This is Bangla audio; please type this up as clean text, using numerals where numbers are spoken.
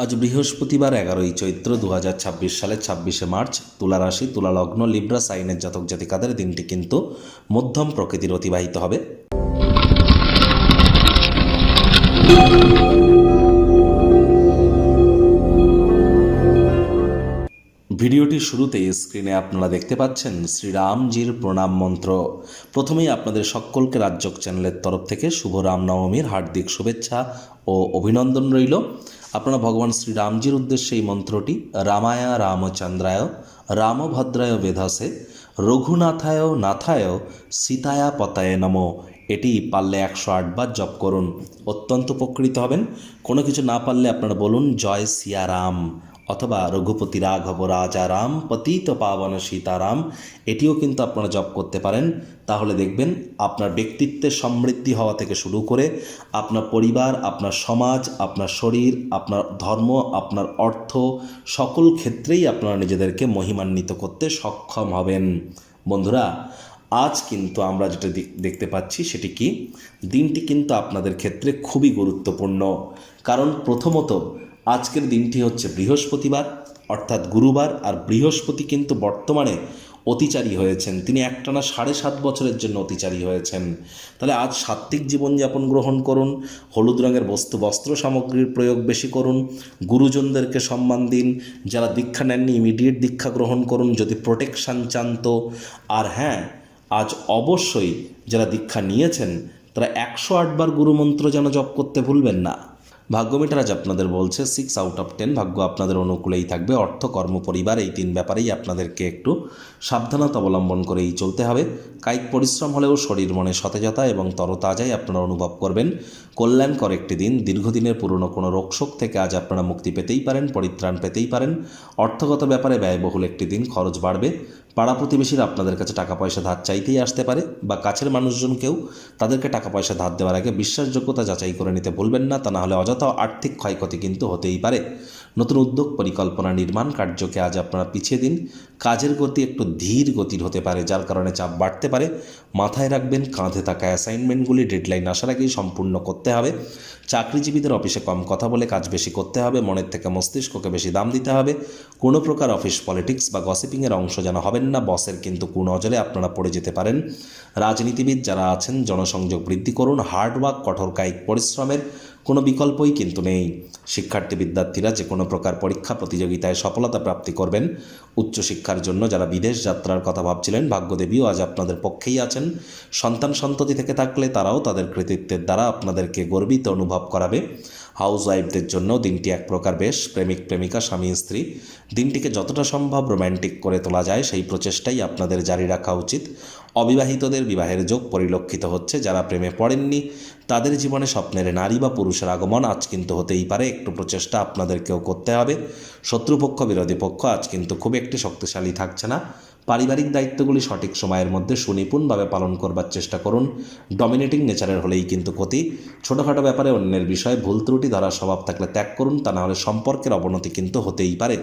আজ বৃহস্পতিবার 11ই চৈত্র 2026 সালের 26শে মার্চ। তুলা রাশি, তুলা লগ্ন, লিব্রা সাইনের জাতক জাতিকাদের দিনটি কিন্তু মধ্যম প্রকৃতির অতিবাহিত হবে। ভিডিওটির শুরুতেই স্ক্রিনে আপনারা দেখতে পাচ্ছেন শ্রীরামজির প্রণাম মন্ত্র। প্রথমেই আপনাদের সকলকে রাজ্যক চ্যানেলের তরফ থেকে শুভ রামনবমীর হার্দিক শুভেচ্ছা ও অভিনন্দন রইল। আপনারা ভগবান শ্রীরামজির উদ্দেশ্যে এই মন্ত্রটি রামায় রামচন্দ্রায় রামভদ্রায় বেধাসে রঘুনাথায় নাথায় সীতায়া পতায় নমো, এটি পারলে 108 বার জপ করুন, অত্যন্ত উপকৃত হবেন। কোনো কিছু না পারলে আপনারা বলুন জয় সিয়ারাম অথবা রঘুপতি রাঘব রাজা রাম পতিত পাবন সীতারাম, এটিও কিন্তু আপনারা জপ করতে পারেন। তাহলে দেখবেন আপনার ব্যক্তিত্বের সমৃদ্ধি হওয়া থেকে শুরু করে আপনার পরিবার, আপনার সমাজ, আপনার শরীর, আপনার ধর্ম, আপনার অর্থ, সকল ক্ষেত্রেই আপনারা নিজেদেরকে মহিমান্বিত করতে সক্ষম হবেন। বন্ধুরা, আজ কিন্তু আমরা যেটা দেখতে পাচ্ছি সেটি কি, দিনটি কিন্তু আপনাদের ক্ষেত্রে খুবই গুরুত্বপূর্ণ। কারণ প্রথমত আজকের দিনটি হচ্ছে বৃহস্পতিবার অর্থাৎ গুরুবার, আর বৃহস্পতি কিন্তু বর্তমানে অতিচারী হয়েছেন। তিনি একটানা 7.5 বছরের জন্য অতিচারী হয়েছেন। তাহলে আজ সাত্ত্বিক জীবনযাপন গ্রহণ করুন, হলুদ রঙের বস্ত্র সামগ্রীর প্রয়োগ বেশি করুন, গুরুজনদেরকে সম্মান দিন, যারা দীক্ষা নেননি ইমিডিয়েট দীক্ষা গ্রহণ করুন যদি প্রোটেকশান চান তো। আর হ্যাঁ, আজ অবশ্যই যারা দীক্ষা নিয়েছেন তারা 108 বার গুরুমন্ত্র যেন জপ করতে ভুলবেন না। ভাগ্যমিটার আজ আপনাদের বলছে 6 আউট অফ 10, ভাগ্য আপনাদের অনুকূলেই থাকবে। অর্থ, কর্ম, পরিবার, এই 3 ব্যাপারেই আপনাদেরকে একটু সাবধানতা অবলম্বন করেই চলতে হবে। কায়িক পরিশ্রম হলেও শরীর মনে সতেজতা এবং তরতাজাই আপনারা অনুভব করবেন। কল্যাণকর একটি দিন। দীর্ঘদিনের পুরনো কোনো রোগশোক থেকে আজ আপনারা মুক্তি পেতেই পারেন, পরিত্রাণ পেতেই পারেন। অর্থগত ব্যাপারে ব্যয়বহুল একটি দিন, খরচ বাড়বে। পাড়া প্রতিবেশীরা আপনাদের কাছে টাকা পয়সা ধার চাইতেই আসতে পারে, বা কাছের মানুষজনকেও তাদেরকে টাকা পয়সা ধার দেওয়ার আগে বিশ্বাসযোগ্যতা যাচাই করে নিতে ভুলবেন না, তা না হলে অযথা আর্থিক ক্ষয়ক্ষতি কিন্তু হতেই পারে। নতুন উদ্যোগ, পরিকল্পনা, নির্মাণ কার্যকে আজ আপনারা পিছিয়ে দিন। কাজের গতি একটু ধীর গতির হতে পারে, যার কারণে চাপ বাড়তে পারে। মাথায় রাখবেন কাঁধে থাকা অ্যাসাইনমেন্টগুলি ডেডলাইন আসার আগেই সম্পূর্ণ করতে হবে। চাকরিজীবীদের অফিসে কম কথা বলে কাজ বেশি করতে হবে, মনের থেকে মস্তিষ্ককে বেশি দাম দিতে হবে। কোনো প্রকার অফিস পলিটিক্স বা গসিপিংয়ের অংশ যেন হবেন না, বসের কিন্তু কুনজরে আপনারা পড়ে যেতে পারেন। রাজনীতিবিদ যারা আছেন জনসংযোগ বৃদ্ধি করুন। হার্ডওয়ার্ক, কঠোর কায়িক পরিশ্রমের কোনো বিকল্পই কিন্তু নেই। শিক্ষার্থী বিদ্যার্থীরা যে কোনো প্রকার পরীক্ষা প্রতিযোগিতায় সফলতা প্রাপ্তি করবেন। উচ্চশিক্ষার জন্য যারা বিদেশ যাত্রার কথা ভাবছিলেন, ভাগ্যদেবীও আজ আপনাদের পক্ষেই আছেন। সন্তান সন্ততি থেকে থাকলে তারাও তাদের কৃতিত্বের দ্বারা আপনাদেরকে গর্বিত অনুভব করাবে। হাউস ওয়াইফদের জন্য দিনটি এক প্রকার বেশ। প্রেমিক প্রেমিকা, স্বামী স্ত্রী, দিনটিকে যতটা সম্ভব রোম্যান্টিক করে তোলা যায় সেই প্রচেষ্টাই আপনাদের জারি রাখা উচিত। অবিবাহিতদের বিবাহের যোগ পরিলক্ষিত হচ্ছে। যারা প্রেমে পড়েননি তাদের জীবনে স্বপ্নের নারী বা পুরুষের আগমন আজ কিন্তু হতেই পারে। একটু প্রচেষ্টা আপনাদেরকেও করতে হবে। শত্রুপক্ষ, বিরোধী পক্ষ আজ কিন্তু খুব একটি শক্তিশালী থাকছে না। পারিবারিক দায়িত্বগুলি সঠিক সময়ের মধ্যে সুনিপুণভাবে পালন করবার চেষ্টা করুন। ডমিনেটিং নেচারের হলেই কিন্তু ক্ষতি। ছোটোখাটো ব্যাপারে অন্যের বিষয়ে ভুল ত্রুটি ধরার স্বভাব থাকলে ত্যাগ করুন, তা না হলে সম্পর্কের অবনতি কিন্তু হতেই পারে।